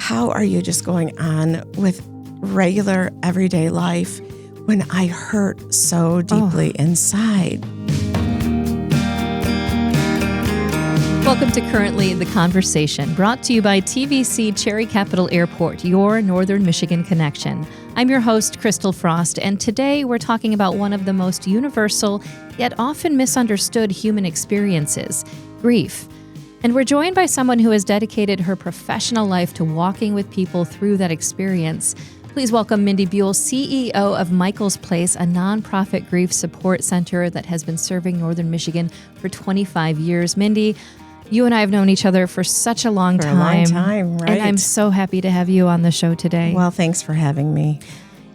how are you just going on with regular everyday life when I hurt so deeply inside? Welcome to Currently the Conversation, brought to you by TVC Cherry Capital Airport, your Northern Michigan connection. I'm your host, Christal Frost, and today we're talking about one of the most universal yet often misunderstood human experiences, grief. And we're joined by someone who has dedicated her professional life to walking with people through that experience. Please welcome Mindy Buell, CEO of Michael's Place, a nonprofit grief support center that has been serving Northern Michigan for 25 years. Mindy, you and I have known each other for such a long time. For a long time, right. And I'm so happy to have you on the show today. Well, thanks for having me.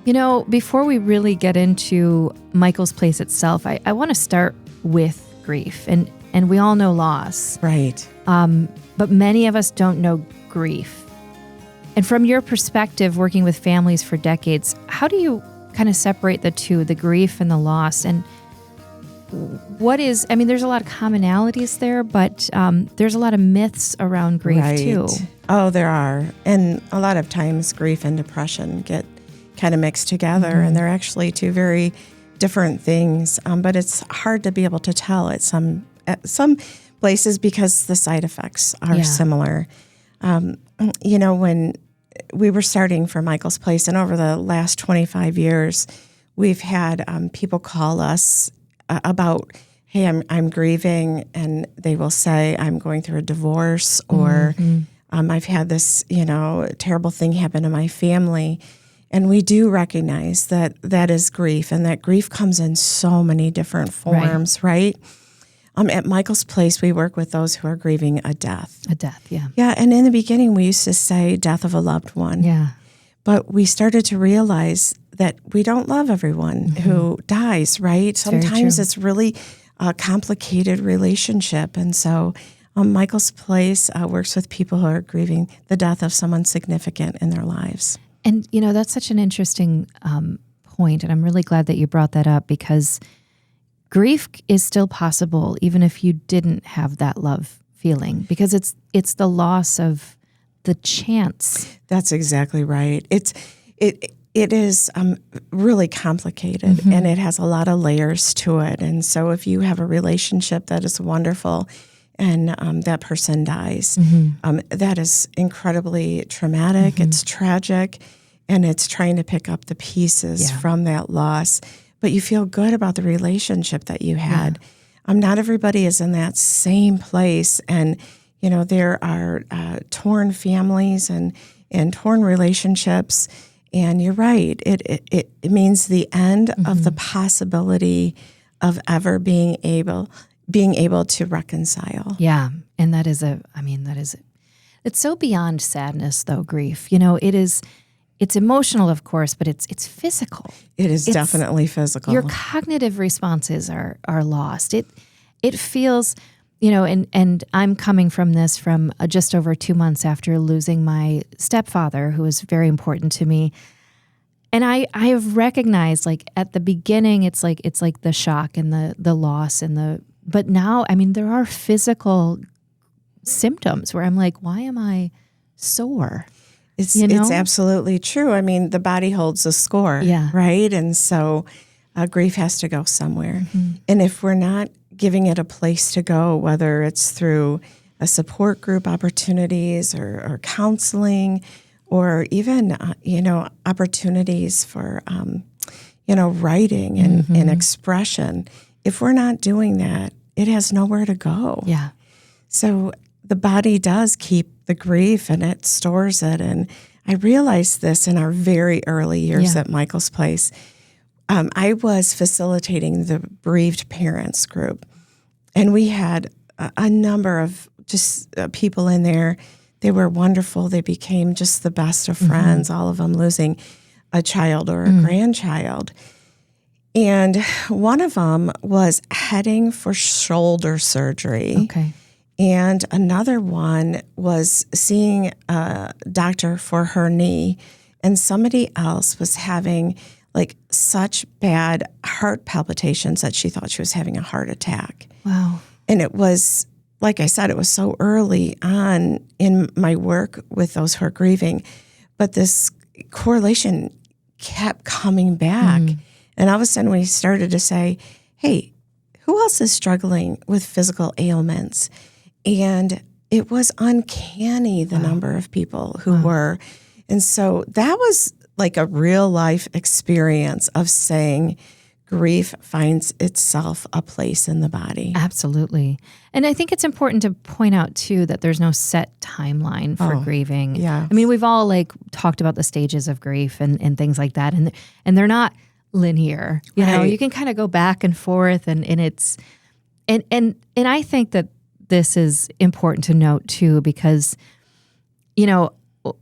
You know, before we really get into Michael's Place itself, I want to start with grief. And we all know loss. Right. But many of us don't know grief. And from your perspective, working with families for decades, how do you kind of separate the two, the grief and the loss? And there's a lot of commonalities there, but there's a lot of myths around grief too. Oh, there are. And a lot of times grief and depression get kind of mixed together, and they're actually two very different things. But it's hard to be able to tell at some places because the side effects are similar. When we were starting for Michael's Place, and over the last 25 years, we've had people call us about, hey, I'm grieving, and they will say, I'm going through a divorce, or I've had this, terrible thing happen to my family. And we do recognize that that is grief, and that grief comes in so many different forms, right? At Michael's Place, we work with those who are grieving a death. A death, yeah. Yeah, and in the beginning, we used to say death of a loved one. Yeah. But we started to realize that we don't love everyone who dies, right? Sometimes it's really a complicated relationship. And so Michael's Place works with people who are grieving the death of someone significant in their lives. And, that's such an interesting point. And I'm really glad that you brought that up, because grief is still possible even if you didn't have that love feeling, because it's the loss of the chance. That's exactly right. It is really complicated, and it has a lot of layers to it. And so if you have a relationship that is wonderful and that person dies, that is incredibly traumatic. It's tragic, and it's trying to pick up the pieces from that loss. But you feel good about the relationship that you had. Not everybody is in that same place, and there are torn families and torn relationships. And you're right. It means the end of the possibility of ever being able to reconcile. Yeah. And it's so beyond sadness, though, grief. It's emotional, of course, but it's physical. It's definitely physical. Your cognitive responses are lost. It feels, and I'm coming from this from just over 2 months after losing my stepfather, who was very important to me. And I have recognized, like, at the beginning, it's like the shock and the loss but now, there are physical symptoms where I'm like, why am I sore? It's absolutely true. The body holds a score, right? And so grief has to go somewhere. And if we're not giving it a place to go, whether it's through a support group opportunities or counseling, or even, opportunities for, writing and expression, if we're not doing that, it has nowhere to go. Yeah. So the body does keep the grief, and it stores it. And I realized this in our very early years at Michael's Place. I was facilitating the bereaved parents group, and we had a number of just people in there. They were wonderful. They became just the best of friends, all of them losing a child or a grandchild. And one of them was heading for shoulder surgery. Okay. And another one was seeing a doctor for her knee. And somebody else was having like such bad heart palpitations that she thought she was having a heart attack. Wow. And it was like I said, it was so early on in my work with those who are grieving, but this correlation kept coming back. And all of a sudden we started to say, hey, who else is struggling with physical ailments? And it was uncanny, the number of people who were. And so that was like a real life experience of saying grief finds itself a place in the body. Absolutely. And I think it's important to point out too that there's no set timeline for grieving. Yeah. I mean, we've all like talked about the stages of grief and things like that. And they're not linear. You know, you can kind of go back and forth and it's and I think that this is important to note too, because, you know,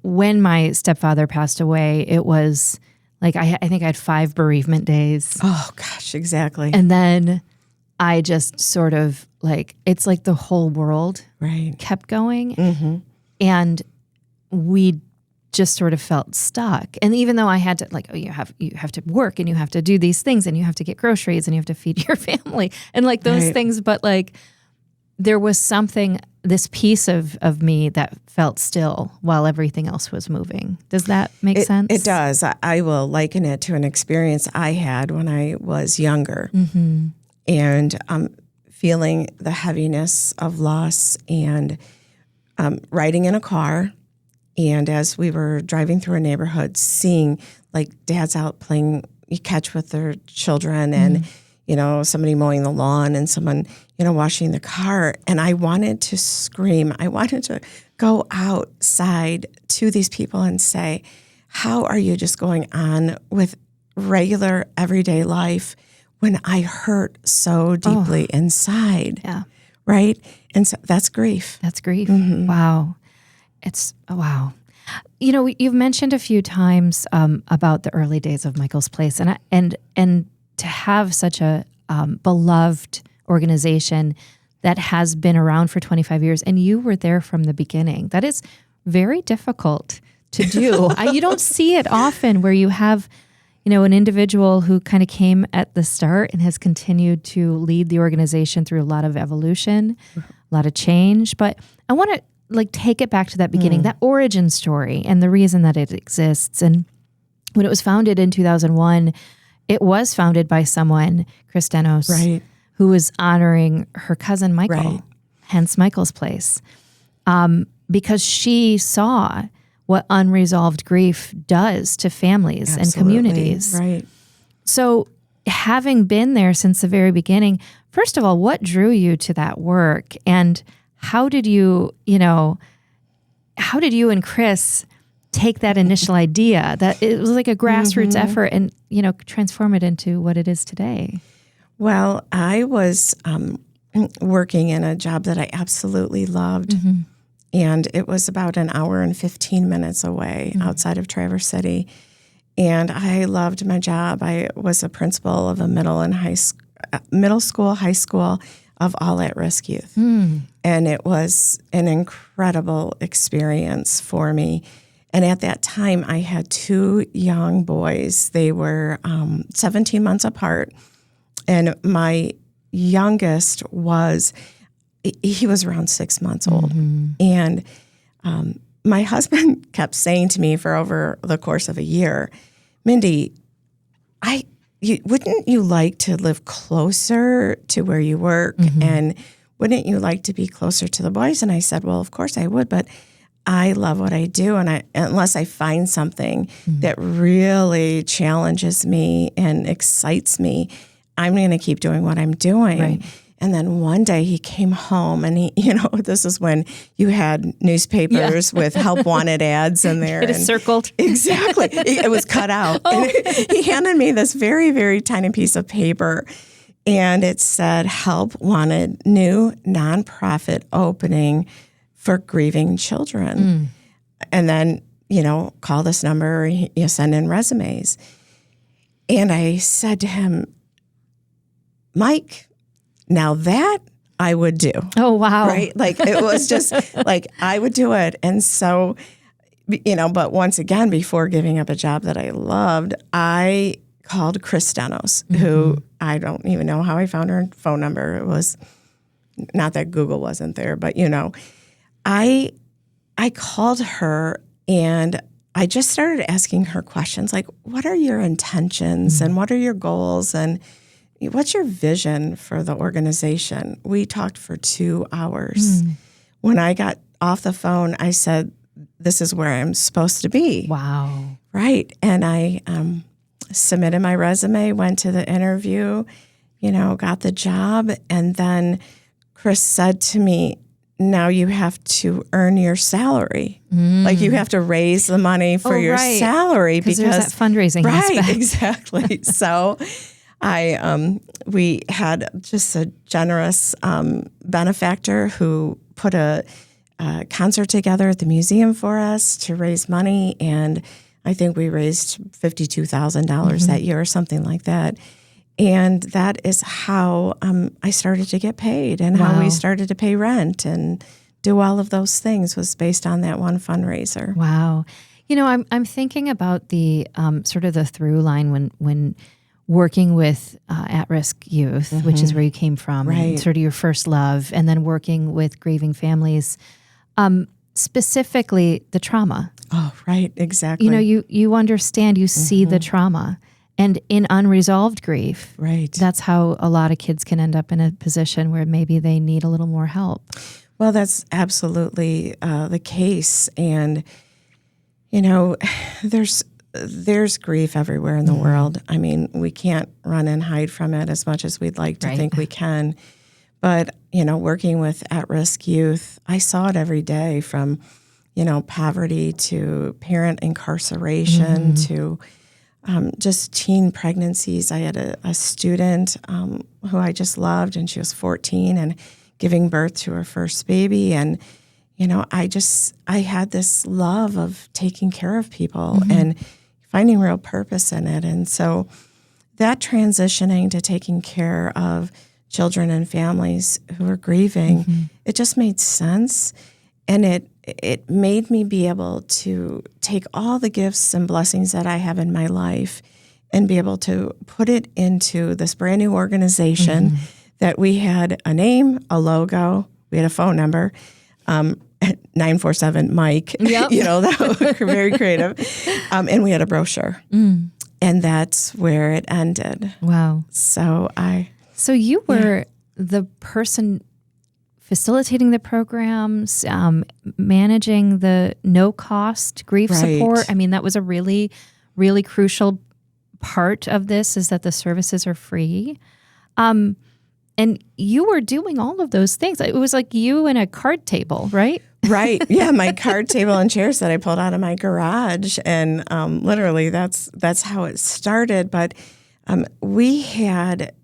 when my stepfather passed away, it was like, I think I had 5 bereavement days. Oh, gosh, exactly. And then I just sort of like, it's like the whole world kept going. And we just sort of felt stuck. And even though I had to like, oh, you have to work and you have to do these things and you have to get groceries and you have to feed your family and like those things. But like, there was something, this piece of me that felt still while everything else was moving. Does that make sense? It does. I will liken it to an experience I had when I was younger and feeling the heaviness of loss and riding in a car. And as we were driving through a neighborhood, seeing like dads out playing catch with their children and, you know, somebody mowing the lawn and someone, you know, washing the car. And I wanted to scream. I wanted to go outside to these people and say, how are you just going on with regular everyday life when I hurt so deeply inside? Yeah. Right? And so that's grief. That's grief. Wow. Wow. You know, you've mentioned a few times about the early days of Michael's Place, and to have such a beloved organization that has been around for 25 years, and you were there from the beginning. That is very difficult to do. You don't see it often where you have, you know, an individual who kind of came at the start and has continued to lead the organization through a lot of evolution, a lot of change. But I want to like take it back to that beginning, that origin story and the reason that it exists. And when it was founded in 2001, it was founded by someone, Christal, who was honoring her cousin Michael, hence Michael's Place, because she saw what unresolved grief does to families and communities. Right. So having been there since the very beginning, first of all, what drew you to that work? And how did you and Chris take that initial idea that it was like a grassroots effort and, you know, transform it into what it is today? Well, I was working in a job that I absolutely loved. And it was about an hour and 15 minutes away outside of Traverse City. And I loved my job. I was a principal of a middle school, high school of all at-risk youth. And it was an incredible experience for me. And at that time, I had 2 young boys. They were 17 months apart. And my youngest he was around 6 months old. And my husband kept saying to me for over the course of a year, Mindy, wouldn't you like to live closer to where you work? And wouldn't you like to be closer to the boys? And I said, well, of course I would, but I love what I do. And unless I find something that really challenges me and excites me, I'm going to keep doing what I'm doing. Right. And then one day he came home and he, you know, this is when you had newspapers with help wanted ads in there. It is circled. Exactly. It was cut out. And he handed me this very, very tiny piece of paper and it said, help wanted, new nonprofit opening for grieving children. And then, you know, call this number, you send in resumes. And I said to him, Mike, now that I would do. Oh, wow. Right? Like it was just like I would do it. And so, you know, but once again, before giving up a job that I loved, I called Christal, who I don't even know how I found her phone number. It was not that Google wasn't there, but, I called her and I just started asking her questions like, what are your intentions and what are your goals and what's your vision for the organization? We talked for 2 hours. When I got off the phone, I said, this is where I'm supposed to be. Wow. Right. And I submitted my resume, went to the interview, got the job. And then Chris said to me, now you have to earn your salary. Like you have to raise the money for your salary because there's that fundraising aspect. Exactly. So we had just a generous benefactor who put a concert together at the museum for us to raise money, and I think we raised $52,000 that year or something like that. And that is how I started to get paid and how we started to pay rent and do all of those things was based on that one fundraiser. Wow. I'm thinking about the sort of the through line when working with at-risk youth, which is where you came from, and sort of your first love, and then working with grieving families, specifically the trauma. Oh, right. Exactly. You understand, you see the trauma. And in unresolved grief, that's how a lot of kids can end up in a position where maybe they need a little more help. Well, that's absolutely the case. And, there's grief everywhere in the world. I mean, we can't run and hide from it as much as we'd like to think we can. But, working with at-risk youth, I saw it every day from, poverty to parent incarceration to just teen pregnancies. I had a student who I just loved, and she was 14 and giving birth to her first baby. And, I had this love of taking care of people and finding real purpose in it. And so that transitioning to taking care of children and families who are grieving, it just made sense. And it made me be able to take all the gifts and blessings that I have in my life and be able to put it into this brand new organization that we had a name, a logo, we had a phone number, 947 Mike, that was very creative. And we had a brochure. And that's where it ended. Wow. So you were the person facilitating the programs, managing the no-cost grief support. I mean, that was a really, really crucial part of this, is that the services are free. And you were doing all of those things. It was like you and a card table, right? Right. Yeah, my card table and chairs that I pulled out of my garage. And literally that's how it started. But we had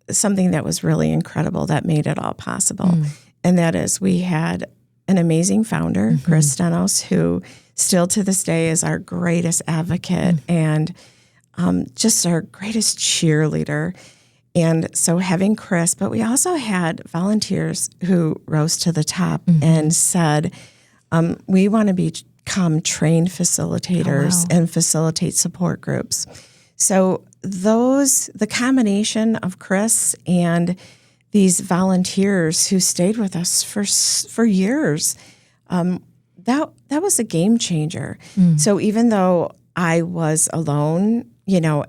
something that was really incredible that made it all possible. And that is we had an amazing founder, Christal, who still to this day is our greatest advocate and just our greatest cheerleader. And so having Chris, but we also had volunteers who rose to the top and said, we want to become trained facilitators and facilitate support groups. So the combination of Chris and these volunteers who stayed with us for years, that was a game changer. So even though I was alone,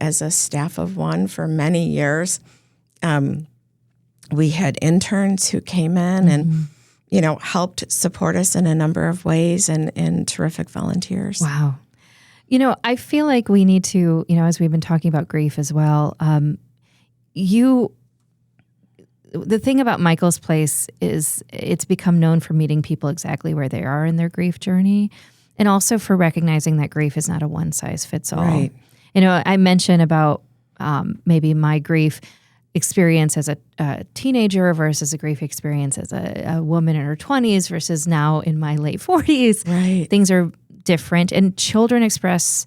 as a staff of one for many years, we had interns who came in and, helped support us in a number of ways and terrific volunteers. Wow. I feel like we need to, as we've been talking about grief as well, the thing about Michael's Place is it's become known for meeting people exactly where they are in their grief journey, and also for recognizing that grief is not a one-size-fits-all. Right. I mentioned about maybe my grief experience as a teenager versus a grief experience as a woman in her 20s versus now in my late 40s. Right. Things are different, and children express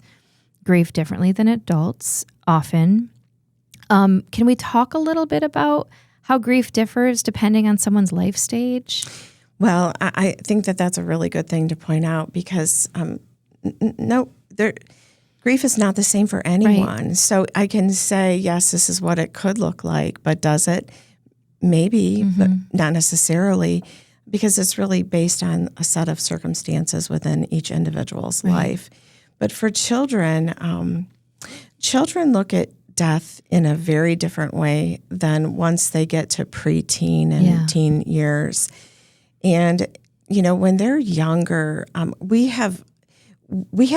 grief differently than adults often. Can we talk a little bit about how grief differs depending on someone's life stage? Well, I think that's a really good thing to point out because grief is not the same for anyone. Right. So I can say, yes, this is what it could look like, but does it? maybe, but not necessarily, because it's really based on a set of circumstances within each individual's life. But for children, children look at death in a very different way than once they get to preteen and teen years. And, when they're younger, we have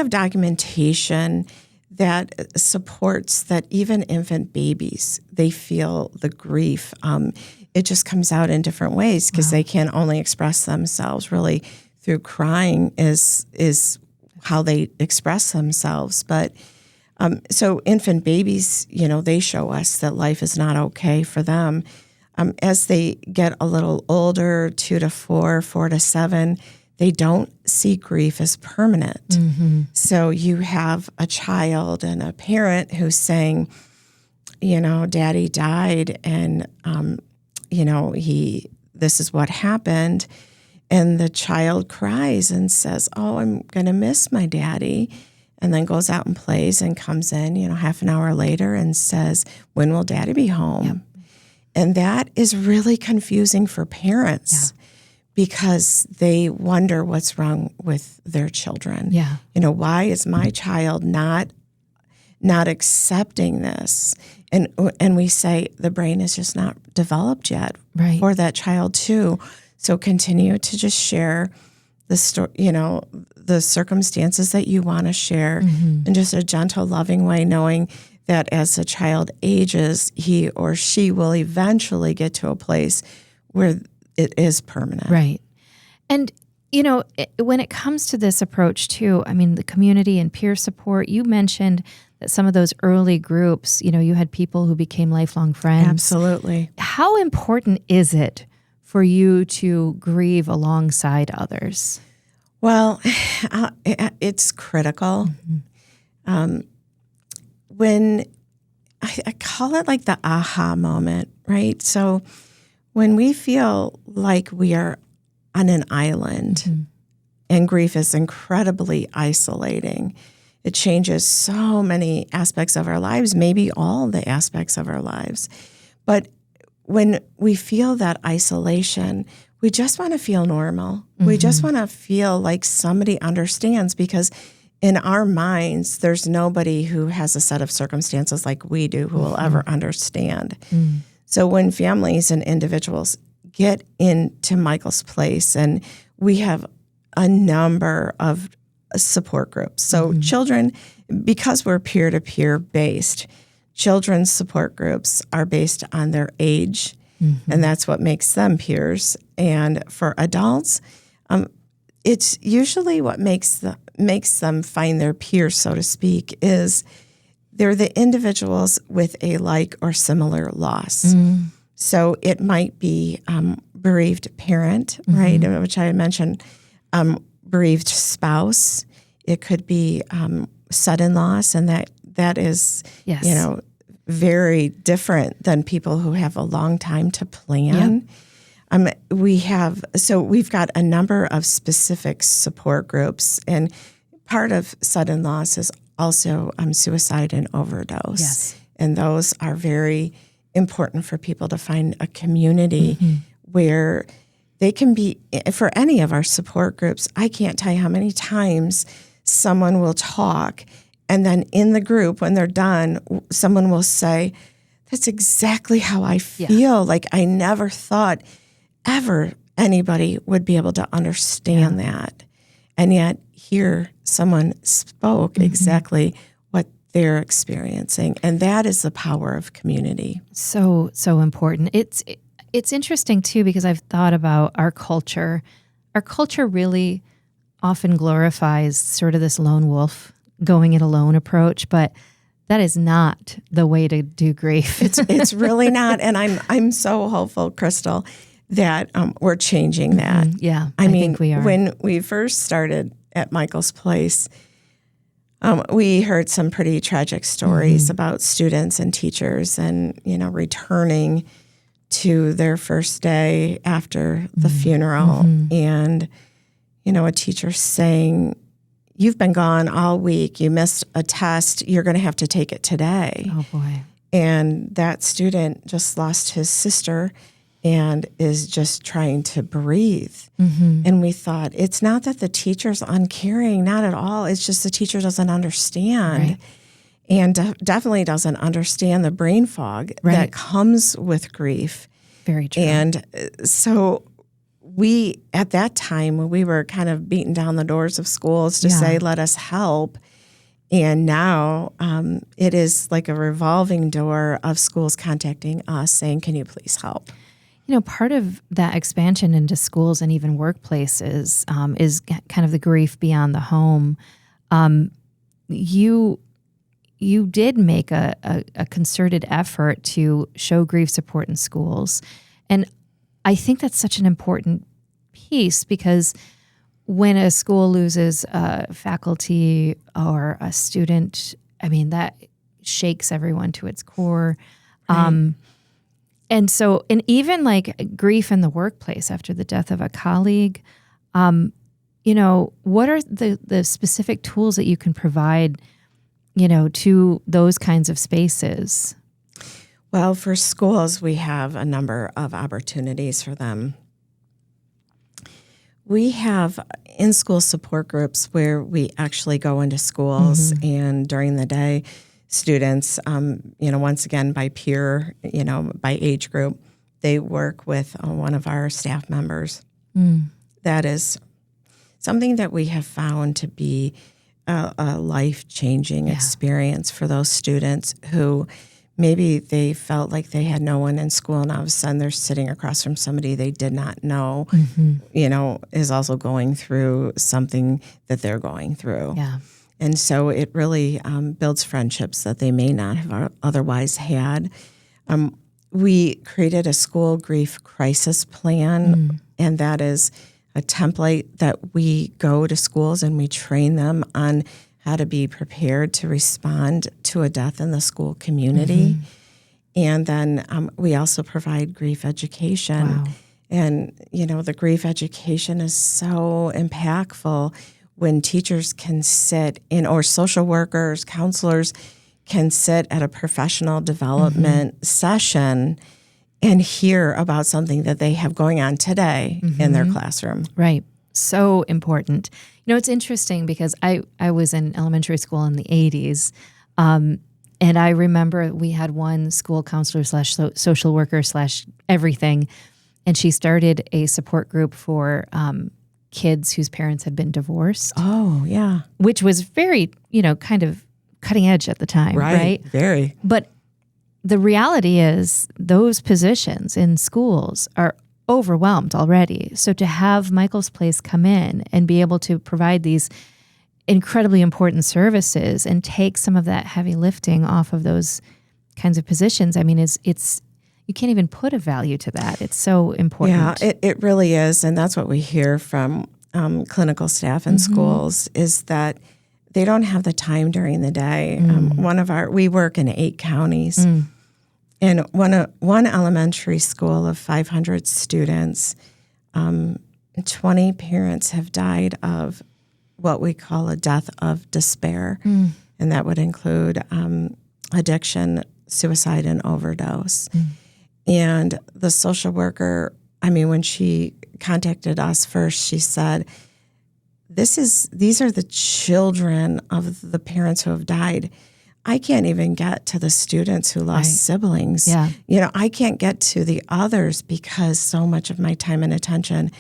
documentation that supports that even infant babies, they feel the grief. It just comes out in different ways because they can only express themselves really through crying is how they express themselves. But so infant babies, they show us that life is not okay for them. As they get a little older, 2 to 4, 4 to 7, they don't see grief as permanent. So you have a child and a parent who's saying, Daddy died and, this is what happened. And the child cries and says, oh, I'm going to miss my daddy. And then goes out and plays and comes in, half an hour later and says, when will daddy be home? Yep. And that is really confusing for parents because they wonder what's wrong with their children. Yeah. Why is my child not accepting this? And we say the brain is just not developed yet for that child too. So continue to just share the story, the circumstances that you want to share in just a gentle, loving way, knowing that as a child ages, he or she will eventually get to a place where it is permanent. Right. And, when it comes to this approach too, the community and peer support, you mentioned that some of those early groups, you had people who became lifelong friends. Absolutely. How important is it for you to grieve alongside others? Well, it's critical. When I call it like the aha moment, right? So when we feel like we are on an island and grief is incredibly isolating, it changes so many aspects of our lives, maybe all the aspects of our lives. But when we feel that isolation, we just want to feel normal. We just want to feel like somebody understands because in our minds, there's nobody who has a set of circumstances like we do who will ever understand. So when families and individuals get into Michael's place, and we have a number of support groups. So children, because we're peer-to-peer based, children's support groups are based on their age, and that's what makes them peers. And for adults, it's usually what makes them find their peers, so to speak, is they're the individuals with a like or similar loss. So it might be bereaved parent, right, which I mentioned, bereaved spouse. It could be sudden loss, and that is, very different than people who have a long time to plan. We've got a number of specific support groups, and part of sudden loss is also suicide and overdose. Yes. And those are very important for people to find a community where they can be, for any of our support groups, I can't tell you how many times someone will talk, and then in the group, when they're done, someone will say, that's exactly how I feel. Yeah. Like I never thought ever anybody would be able to understand that. And yet here someone spoke exactly what they're experiencing. And that is the power of community. So important. It's interesting too, because I've thought about our culture. Our culture really often glorifies sort of this lone wolf, going it alone approach, but that is not the way to do grief. It's really not. And I'm so hopeful, Christal, that we're changing that. Yeah, I think we are. When we first started at Michael's Place, we heard some pretty tragic stories about students and teachers and, returning to their first day after the funeral. And, a teacher saying, you've been gone all week. You missed a test. You're going to have to take it today. Oh, boy. And that student just lost his sister and is just trying to breathe. And we thought, it's not that the teacher's uncaring, not at all. It's just the teacher doesn't understand. Right. And definitely doesn't understand the brain fog that comes with grief. Very true. And so we, at that time, we were kind of beating down the doors of schools to say, let us help. And now it is like a revolving door of schools contacting us saying, can you please help? You know, part of that expansion into schools and even workplaces is kind of the grief beyond the home. You did make a concerted effort to show grief support in schools. And I think that's such an important piece, because when a school loses a faculty or a student, I mean, that shakes everyone to its core. Right. And so, and even like grief in the workplace after the death of a colleague, you know, what are the specific tools that you can provide, you know, to those kinds of spaces? Well, for schools, we have a number of opportunities for them. We have in-school support groups where we actually go into schools, and during the day, students, you know, once again, by peer, you know, by age group, they work with one of our staff members. That is something that we have found to be a life-changing experience for those students who maybe they felt like they had no one in school, and all of a sudden they're sitting across from somebody they did not know, you know, is also going through something that they're going through. Yeah. And so it really builds friendships that they may not have otherwise had. We created a school grief crisis plan, and that is a template that we go to schools and we train them on how to be prepared to respond to a death in the school community. And then we also provide grief education. Wow. And, you know, the grief education is so impactful when teachers can sit in, or social workers, counselors can sit at a professional development session and hear about something that they have going on today in their classroom. Right. So important. You know, it's interesting because I was in elementary school in the 80s, and I remember we had one school counselor / social worker / everything, and she started a support group for kids whose parents had been divorced. Oh, yeah. Which was very, you know, kind of cutting edge at the time, right? Very. But the reality is those positions in schools are overwhelmed already. So to have Michael's Place come in and be able to provide these incredibly important services and take some of that heavy lifting off of those kinds of positions, I mean, it's you can't even put a value to that. It's so important. Yeah, it really is. And that's what we hear from clinical staff in schools, is that they don't have the time during the day. We work in 8 counties. And one elementary school of 500 students, 20 parents have died of what we call a death of despair. And that would include addiction, suicide, and overdose. And the social worker, I mean, when she contacted us first, she said, these are the children of the parents who have died. I can't even get to the students who lost siblings. Yeah. You know, I can't get to the others because so much of my time and attention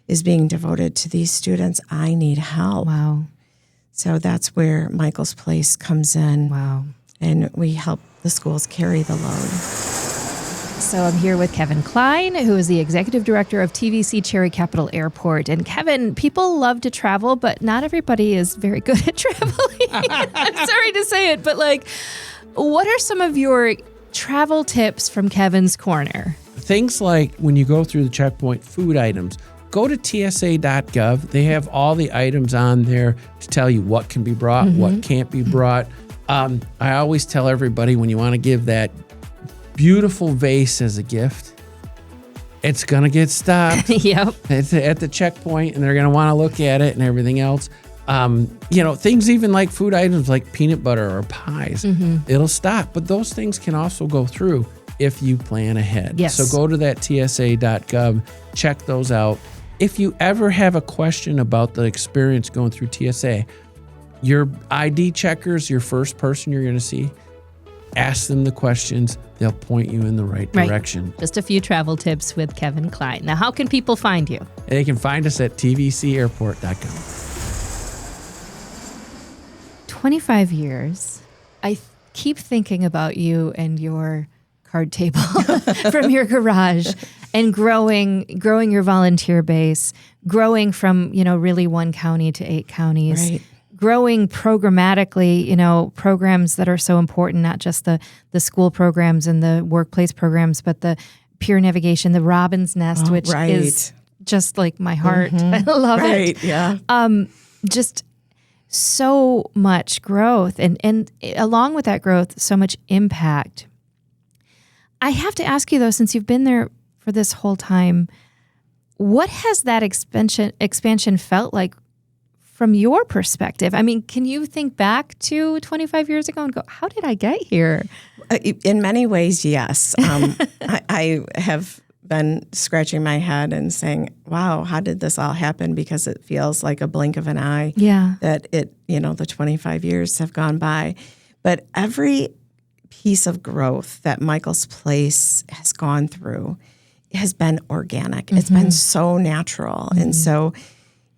is being devoted to these students. I need help. Wow. So that's where Michael's Place comes in. Wow. And we help the schools carry the load. So I'm here with Kevin Klein, who is the executive director of TVC Cherry Capital Airport. And Kevin, people love to travel, but not everybody is very good at traveling. I'm sorry to say it, but like, what are some of your travel tips from Kevin's Corner? Things like when you go through the checkpoint, food items. Go to tsa.gov. They have all the items on there to tell you what can be brought, what can't be brought. I always tell everybody, when you want to give that beautiful vase as a gift, it's going to get stopped. Yep. At the checkpoint, and they're going to want to look at it and everything else. You know, things even like food items like peanut butter or pies, it'll stop. But those things can also go through. if you plan ahead. Yes. So go to that TSA.gov, check those out. If you ever have a question about the experience going through TSA, your ID checkers, your first person you're going to see, ask them the questions. They'll point you in the right direction. Just a few travel tips with Kevin Klein. Now, how can people find you? They can find us at tvcairport.com. 25 years. I keep thinking about you and your card table from your garage and growing your volunteer base, growing from, really 1 county to 8 counties. Right. Growing programmatically, programs that are so important, not just the school programs and the workplace programs, but the peer navigation, the Robin's Nest, which is just like my heart. I love it. Yeah. Just so much growth and along with that growth, so much impact. I have to ask you though, since you've been there for this whole time, what has that expansion felt like from your perspective? I mean, can you think back to 25 years ago and go, how did I get here? In many ways, yes. I have been scratching my head and saying, wow, how did this all happen? Because it feels like a blink of an eye that the 25 years have gone by. But every piece of growth that Michael's Place has gone through has been organic. Mm-hmm. It's been so natural. Mm-hmm. And so,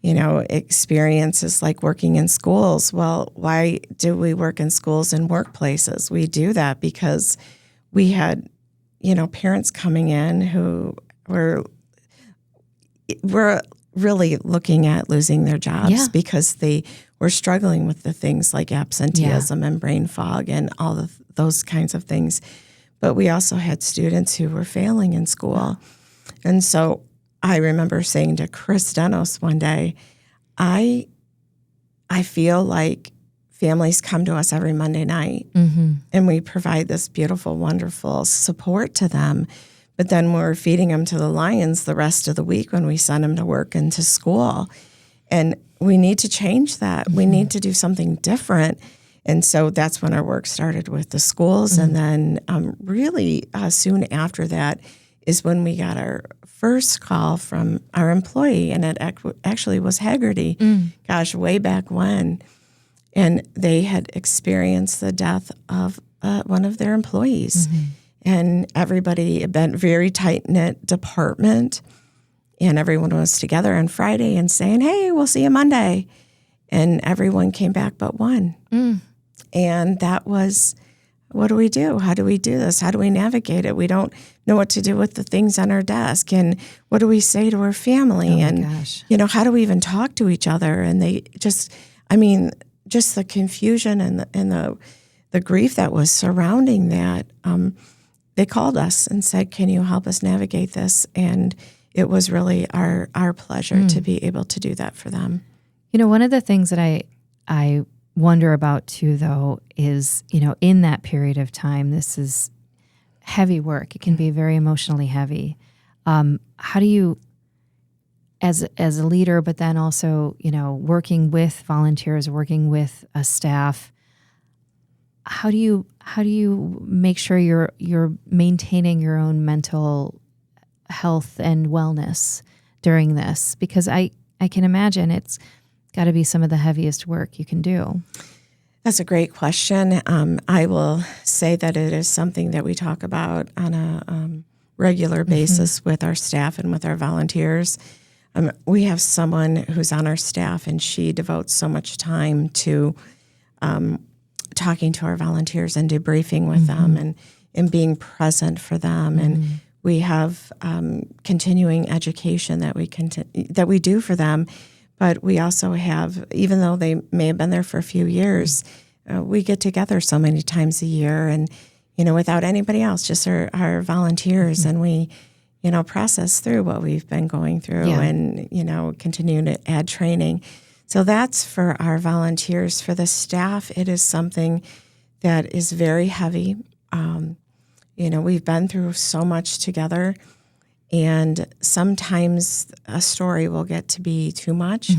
experiences like working in schools. Well, why do we work in schools and workplaces? We do that because we had, parents coming in who were really looking at losing their jobs because they were struggling with the things like absenteeism and brain fog and all of those kinds of things. But we also had students who were failing in school. And so I remember saying to Chris Denos one day, I feel like families come to us every Monday night and we provide this beautiful, wonderful support to them. But then we're feeding them to the lions the rest of the week when we send them to work and to school. And we need to change that. We need to do something different. And so that's when our work started with the schools. And then really soon after that is when we got our first call from our employee. And it actually was Haggerty, gosh, way back when. And they had experienced the death of one of their employees. And everybody had been a very tight-knit department. And everyone was together on Friday and saying, hey, we'll see you Monday. And everyone came back but one. And that was, what do we do? How do we do this? How do we navigate it? We don't know what to do with the things on our desk. And what do we say to our family? How do we even talk to each other? And they just the confusion and the grief that was surrounding that, they called us and said, can you help us navigate this? And it was really our pleasure to be able to do that for them. One of the things that I wonder about too, though, is, in that period of time, this is heavy work. It can be very emotionally heavy. How do you, as a leader, but then also, working with volunteers, working with a staff, how do you make sure you're maintaining your own mental health and wellness during this? Because I can imagine it's got to be some of the heaviest work you can do. That's a great question. I will say that it is something that we talk about on a regular basis with our staff and with our volunteers. We have someone who's on our staff, and she devotes so much time to talking to our volunteers and debriefing with them and being present for them. And we have continuing education that we do for them. But we also have, even though they may have been there for a few years, we get together so many times a year and, without anybody else, just our volunteers. And we, process through what we've been going through and, continue to add training. So that's for our volunteers. For the staff, it is something that is very heavy. We've been through so much together. And sometimes a story will get to be too much.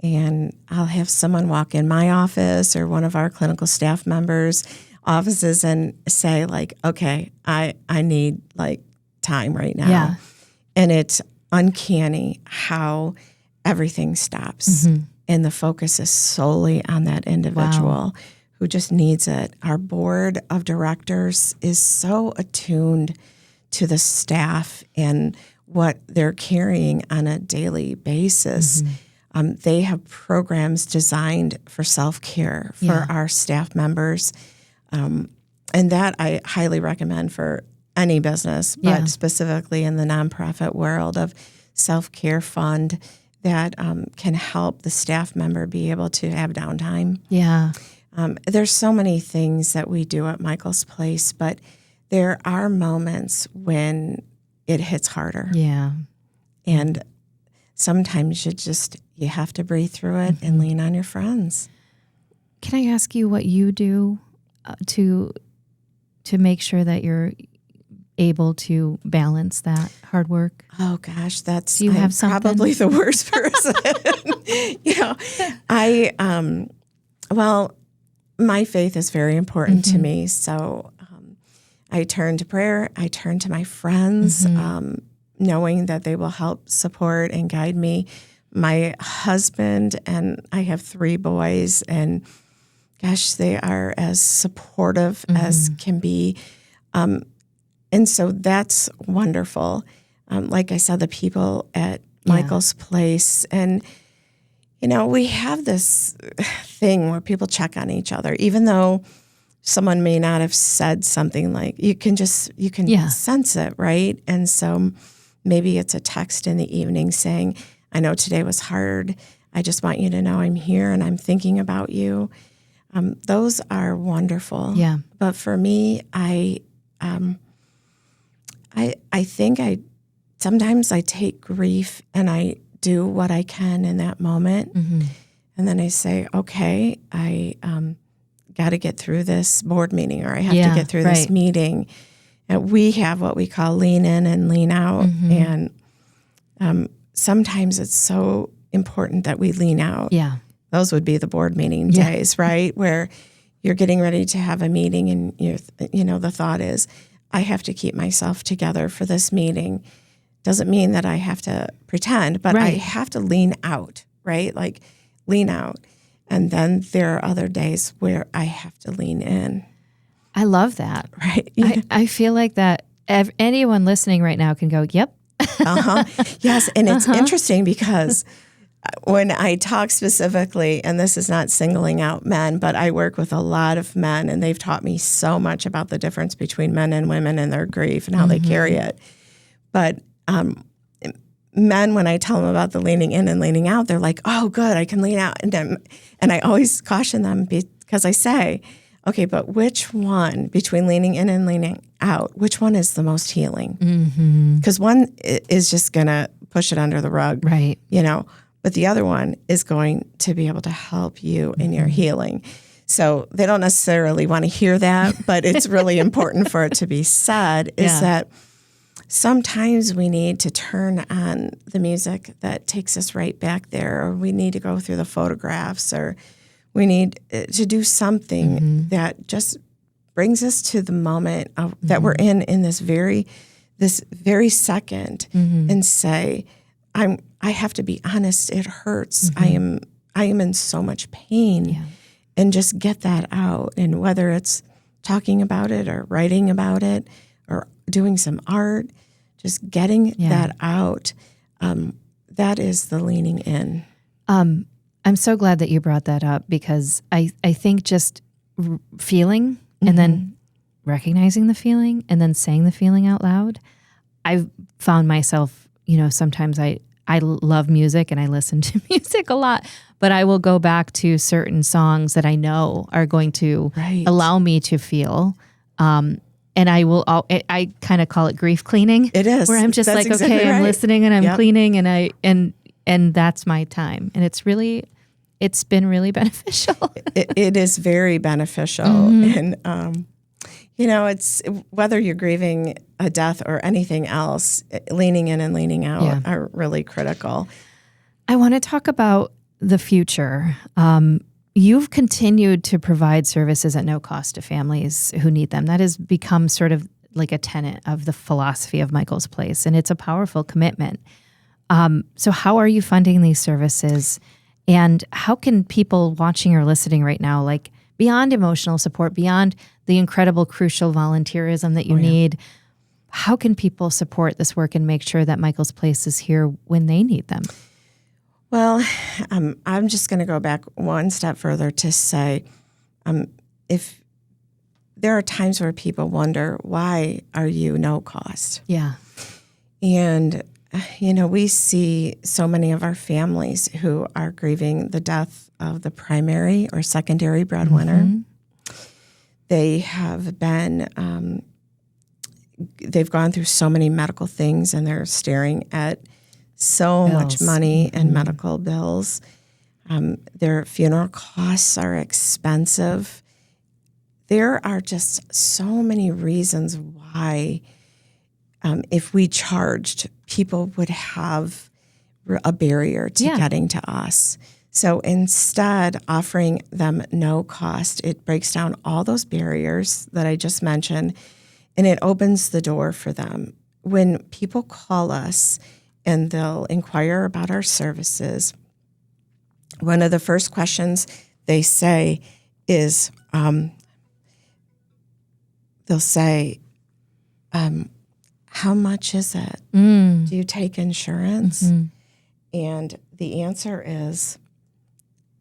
And I'll have someone walk in my office or one of our clinical staff members offices and say like, okay, I need like time right now. Yeah. And it's uncanny how everything stops and the focus is solely on that individual who just needs it. Our board of directors is so attuned to the staff and what they're carrying on a daily basis. They have programs designed for self-care for our staff members. And that I highly recommend for any business, but specifically in the nonprofit world of self-care fund that can help the staff member be able to have downtime. Yeah. There's so many things that we do at Michael's Place, but there are moments when it hits harder. Yeah. And sometimes you have to breathe through it and lean on your friends. Can I ask you what you do to make sure that you're able to balance that hard work? Oh gosh, that's Do you have something? Probably the worst person. Well, my faith is very important to me. So I turn to prayer. I turn to my friends, knowing that they will help support and guide me. My husband and I have 3 boys, and gosh, they are as supportive as can be. And so that's wonderful. Like I said, the people at Michael's Place. And, we have this thing where people check on each other, even though someone may not have said something like, you can sense it, right? And so maybe it's a text in the evening saying, I know today was hard. I just want you to know I'm here and I'm thinking about you. Those are wonderful. Yeah. But for me, I think sometimes I take grief and I do what I can in that moment. And then I say, okay, I got to get through this board meeting, or I have to get through this meeting. And we have what we call lean in and lean out. And sometimes it's so important that we lean out. Yeah. Those would be the board meeting days, right? Where you're getting ready to have a meeting and the thought is, I have to keep myself together for this meeting. Doesn't mean that I have to pretend, but I have to lean out, right? Like lean out. And then there are other days where I have to lean in. I love that. Right. I feel like that anyone listening right now can go, yep. Yes. And it's interesting because when I talk specifically, and this is not singling out men, but I work with a lot of men, and they've taught me so much about the difference between men and women and their grief and how they carry it. But men, when I tell them about the leaning in and leaning out, they're like, oh, good, I can lean out. And I always caution them because I say, okay, but which one between leaning in and leaning out, which one is the most healing? Because one is just going to push it under the rug, right? But the other one is going to be able to help you in your healing. So they don't necessarily want to hear that, but it's really important for it to be said, is that sometimes we need to turn on the music that takes us right back there, or we need to go through the photographs, or we need to do something that just brings us to the moment that we're in this very second, and say, I have to be honest, it hurts. I am in so much pain, and just get that out. And whether it's talking about it or writing about it or doing some art, just getting that out, that is the leaning in. I'm so glad that you brought that up, because I think just feeling and then recognizing the feeling and then saying the feeling out loud. I've found myself, sometimes I love music and I listen to music a lot, but I will go back to certain songs that I know are going to allow me to feel. And I kind of call it grief cleaning. It is. Where I'm just That's like, exactly okay, right. I'm listening and I'm cleaning, and that's my time. And it's been really beneficial. It is very beneficial. And, it's whether you're grieving a death or anything else, leaning in and leaning out are really critical. I want to talk about the future. you've continued to provide services at no cost to families who need them. That has become sort of like a tenet of the philosophy of Michael's Place, and it's a powerful commitment. So how are you funding these services, and how can people watching or listening right now, like beyond emotional support, beyond the incredible, crucial volunteerism that you need, how can people support this work and make sure that Michael's Place is here when they need them? Well, I'm just going to go back one step further to say, if there are times where people wonder, why are you no cost? Yeah. And, we see so many of our families who are grieving the death of the primary or secondary breadwinner. Mm-hmm. They have been, they've gone through so many medical things, and they're staring at so much money and medical bills. Their funeral costs are expensive. There are just so many reasons why, if we charged, people would have a barrier to getting to us. So instead, offering them no cost, it breaks down all those barriers that I just mentioned, and it opens the door for them. When people call us and they'll inquire about our services, one of the first questions they say is, they'll say, how much is it? Do you take insurance? Mm-hmm. And the answer is,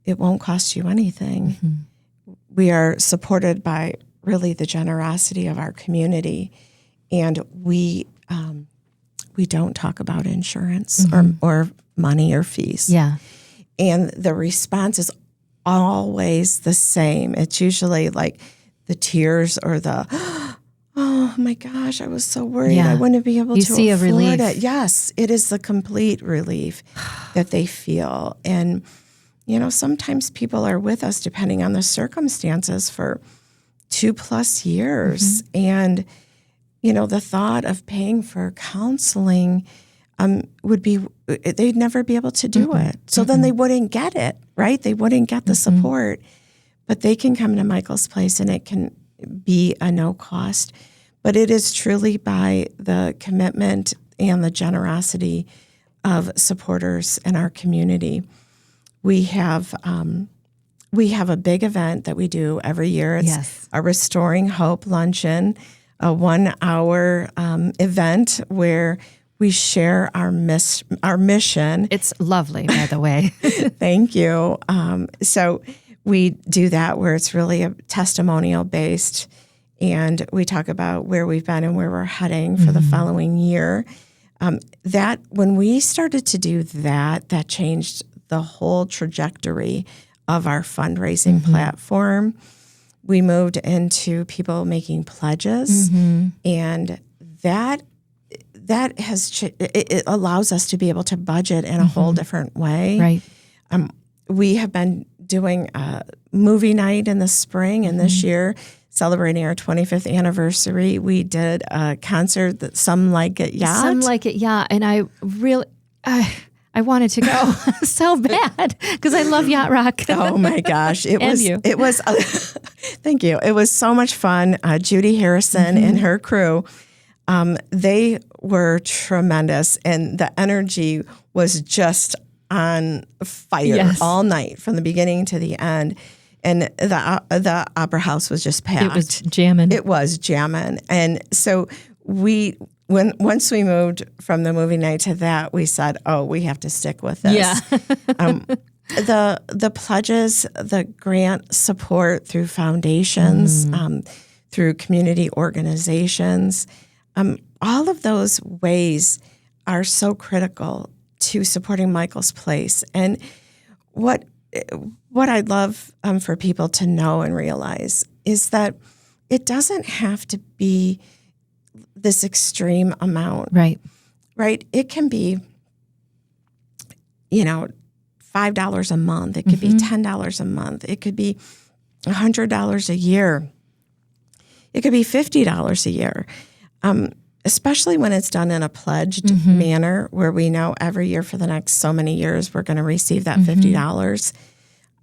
it won't cost you anything. Mm-hmm. We are supported by really the generosity of our community, and we don't talk about insurance or money or fees. Yeah. And the response is always the same. It's usually like the tears or the, oh my gosh, I was so worried I wouldn't be able to see afford a relief. it. Yes, it is the complete relief that they feel. And, sometimes people are with us, depending on the circumstances, for 2+ years. Mm-hmm. And, the thought of paying for counseling would be, they'd never be able to do it. So then they wouldn't get it, right? They wouldn't get the support. But they can come to Michael's Place, and it can be a no cost. But it is truly by the commitment and the generosity of supporters in our community. We have a big event that we do every year. It's a Restoring Hope Luncheon, a 1-hour event where we share our mission. It's lovely, by the way. Thank you. So we do that where it's really a testimonial based, and we talk about where we've been and where we're heading for the following year. That when we started to do that changed the whole trajectory of our fundraising platform. We moved into people making pledges, and that has it allows us to be able to budget in a whole different way. Right. We have been doing a movie night in the spring, and this year, celebrating our 25th anniversary, we did a concert that Some Like It Yacht. Some Like It Yacht, and I really, I wanted to go so bad because I love yacht rock. Oh my gosh, it was. Thank you. It was so much fun. Judy Harrison and her crew, they were tremendous, and the energy was just on fire all night from the beginning to the end. And the opera house was just packed. It was jamming. It was jamming. And so once we moved from the movie night to that, we said, oh, we have to stick with this. Yeah. The pledges, the grant support through foundations, through community organizations, all of those ways are so critical to supporting Michael's Place. And what I'd love for people to know and realize is that it doesn't have to be this extreme amount. Right. It can be, $5 a month. It could be $10 a month. It could be $100 a year. It could be $50 a year. Especially when it's done in a pledged manner where we know every year for the next so many years we're going to receive that $50.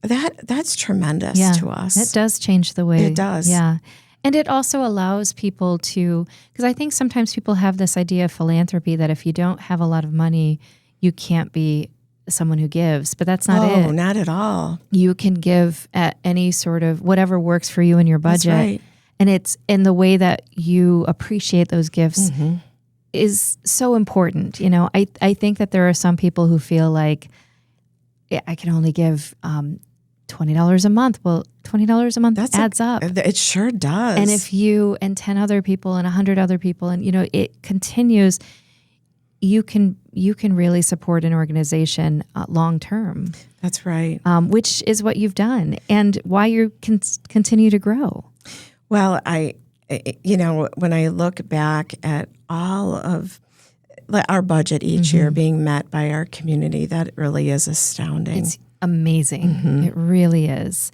that's tremendous to us. It does change the way. It does. Yeah. And it also allows people to, because I think sometimes people have this idea of philanthropy that if you don't have a lot of money, you can't be someone who gives, but that's not it. Oh, not at all. You can give at any sort of whatever works for you in your budget. That's right. And it's in the way that you appreciate those gifts is so important. You know, I think that there are some people who feel like I can only give $20 a month. Well, $20 a month adds up. It sure does. And if you and 10 other people and 100 other people, and you know, it continues, you can really support an organization long term. That's right. Which is what you've done and why you can continue to grow. Well, when I look back at all of our budget each year being met by our community, that really is astounding. It's amazing. It really is.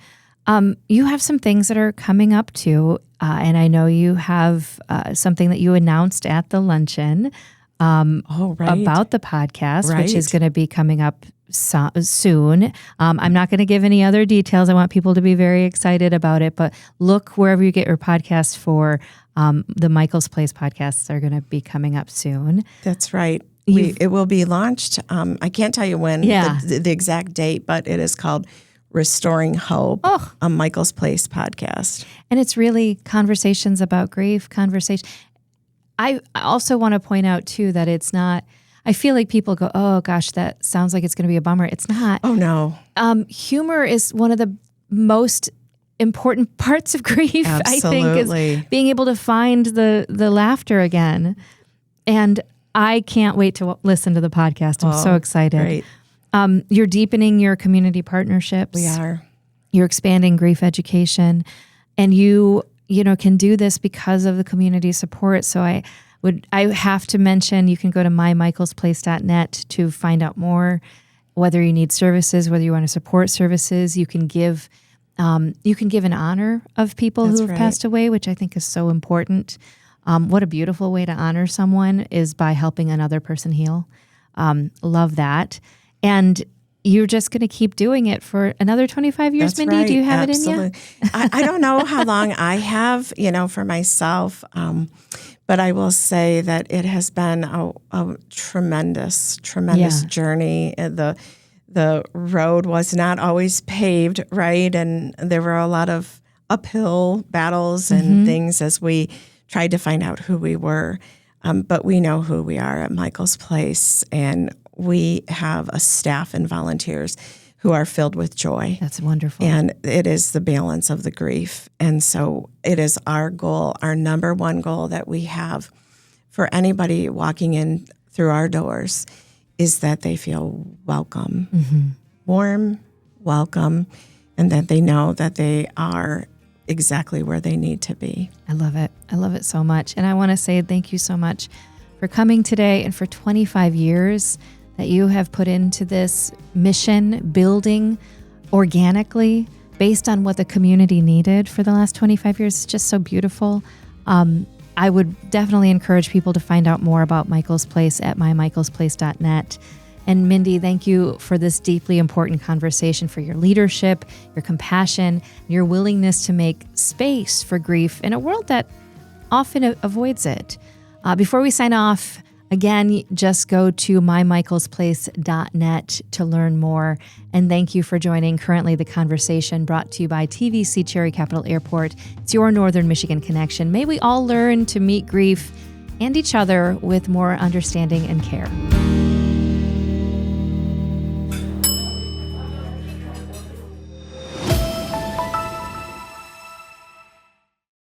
You have some things that are coming up too, and I know you have something that you announced at the luncheon about the podcast, which is going to be coming up soon. I'm not going to give any other details. I want people to be very excited about it, but look wherever you get your podcasts for the Michael's Place podcasts are going to be coming up soon. That's right. It will be launched. I can't tell you when, the exact date, but it is called Restoring Hope, a Michael's Place podcast. And it's really conversations about grief, I also want to point out too that it's not, I feel like people go, oh gosh, that sounds like it's going to be a bummer. It's not. Oh no. Humor is one of the most important parts of grief. Absolutely. I think is being able to find the laughter again. And I can't wait to listen to the podcast. I'm so excited. Great. You're deepening your community partnerships. We are. You're expanding grief education, and you can do this because of the community support. So I have to mention, you can go to mymichaelsplace.net to find out more, whether you need services, whether you want to support services. You can give an honor of people who have passed away, which I think is so important. What a beautiful way to honor someone is by helping another person heal. Love that. And you're just going to keep doing it for another 25 years, That's Mindy? right. Do you have Absolutely. it in you? I don't know how long I have, for myself, but I will say that it has been a tremendous journey. The road was not always paved, right? And there were a lot of uphill battles and things as we tried to find out who we were. But we know who we are at Michael's Place, and we have a staff and volunteers who are filled with joy. That's wonderful. And it is the balance of the grief. And so it is our goal, our number one goal that we have for anybody walking in through our doors is that they feel welcome, warm, welcome, and that they know that they are exactly where they need to be. I love it. I love it so much. And I want to say thank you so much for coming today and for 25 years that you have put into this mission, building organically based on what the community needed for the last 25 years. It's just so beautiful. I would definitely encourage people to find out more about Michael's Place at mymichaelsplace.net. And Mindy, thank you for this deeply important conversation, for your leadership, your compassion, your willingness to make space for grief in a world that often avoids it. Before we sign off, again, just go to mymichaelsplace.net to learn more. And thank you for joining Currently the Conversation, brought to you by TVC Cherry Capital Airport. It's your Northern Michigan connection. May we all learn to meet grief and each other with more understanding and care.